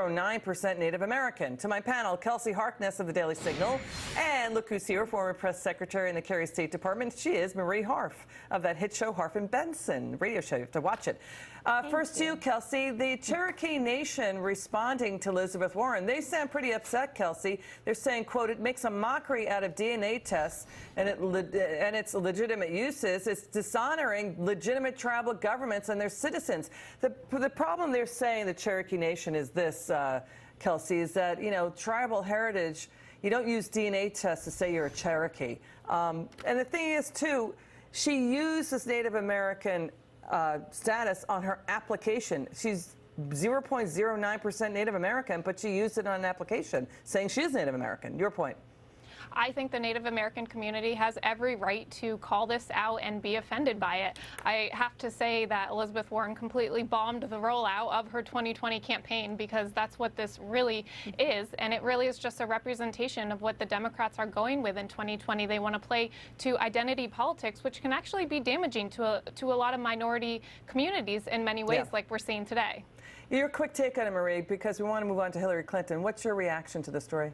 0.09% Native American. To my panel, Kelsey Harkness of the Daily Signal, and look who's here, former press secretary in the Kerry State Department. She is Marie Harf of that hit show Harf and Benson radio show. You have to watch it. First to you, Kelsey. The Cherokee Nation responding to Elizabeth Warren. They sound pretty upset, Kelsey. They're saying, quote, it makes a mockery out of DNA tests and its legitimate uses. It's dishonoring legitimate tribal governments and their citizens. The problem they're saying, the Cherokee Nation, is this, Kelsey, is that, you know, tribal heritage, you don't use DNA tests to say you're a Cherokee. And the thing is, too, she used this Native American status on her application. She's 0.09% Native American, but she used it on an application saying she is Native American. Your point. I think the Native American community has every right to call this out and be offended by it. I have to say that Elizabeth Warren completely bombed the rollout of her 2020 campaign, because that's what this really is, and it really is just a representation of what the Democrats are going with in 2020. They want to play to identity politics, which can actually be damaging to a lot of minority communities in many ways, like we're seeing today. Your quick take on it, Marie, because we want to move on to Hillary Clinton. What's your reaction to the story?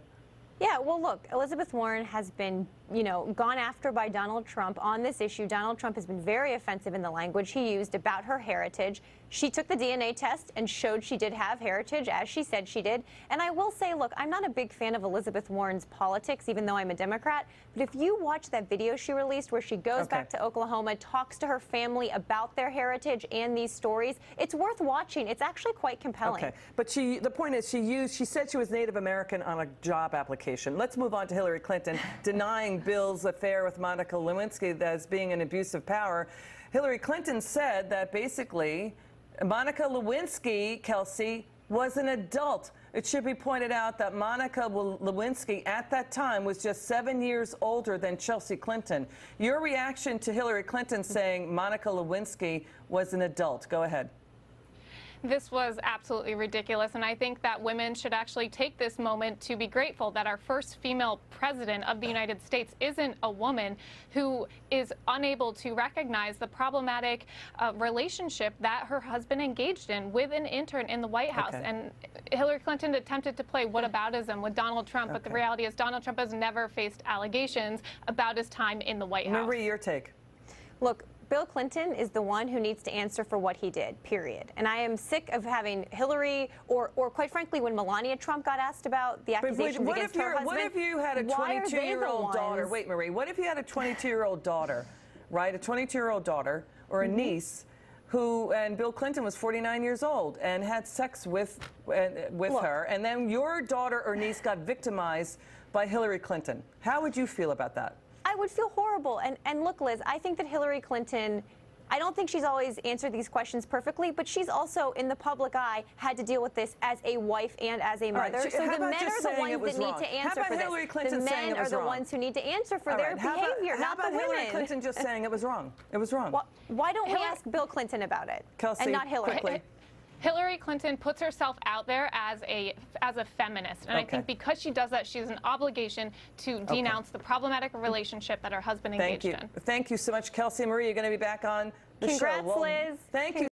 Yeah, well, look, Elizabeth Warren has been, gone after by Donald Trump on this issue. Donald Trump has been very offensive in the language he used about her heritage. She took the DNA test and showed she did have heritage, as she said she did. And I will say, look, I'm not a big fan of Elizabeth Warren's politics, even though I'm a Democrat. But if you watch that video she released where she goes back to Oklahoma, talks to her family about their heritage and these stories, it's worth watching. It's actually quite compelling. Okay, but the point is, she said she was Native American on a job application. Let's move on to Hillary Clinton denying Bill's affair with Monica Lewinsky as being an abuse of power. Hillary Clinton said that basically Monica Lewinsky, Kelsey, was an adult. It should be pointed out that Monica Lewinsky at that time was just 7 years older than Chelsea Clinton. Your reaction to Hillary Clinton saying Monica Lewinsky was an adult? Go ahead. This was absolutely ridiculous, and I think that women should actually take this moment to be grateful that our first female president of the United States isn't a woman who is unable to recognize the problematic relationship that her husband engaged in with an intern in the White House. And Hillary Clinton attempted to play whataboutism with Donald Trump, but the reality is Donald Trump has never faced allegations about his time in the White House. Marie, your take. Look, Bill Clinton is the one who needs to answer for what he did, period. And I am sick of having Hillary, or quite frankly, when Melania Trump got asked about the accusations against her husband. What if you had a 22-year-old daughter? Wait, Marie. What if you had a 22-year-old daughter, right? A 22-year-old daughter or a niece and Bill Clinton was 49 years old and had sex with her, and then your daughter or niece got victimized by Hillary Clinton. How would you feel about that? I would feel horrible. And look, Liz, I think that Hillary Clinton, I don't think she's always answered these questions perfectly, but she's also, in the public eye, had to deal with this as a wife and as a mother. So the men are the ones that need to answer for this. The men are the ones who need to answer for their behavior, not the women. How about Hillary Clinton just saying it was wrong? It was wrong. Well, why don't we ask Bill Clinton about it, Kelsey, and not Hillary? Quickly. Hillary Clinton puts herself out there as a feminist, and I think because she does that, she has an obligation to denounce the problematic relationship that her husband engaged in. Thank you so much, Kelsey. Marie, you're going to be back on the show. Congrats, Liz. Thank you.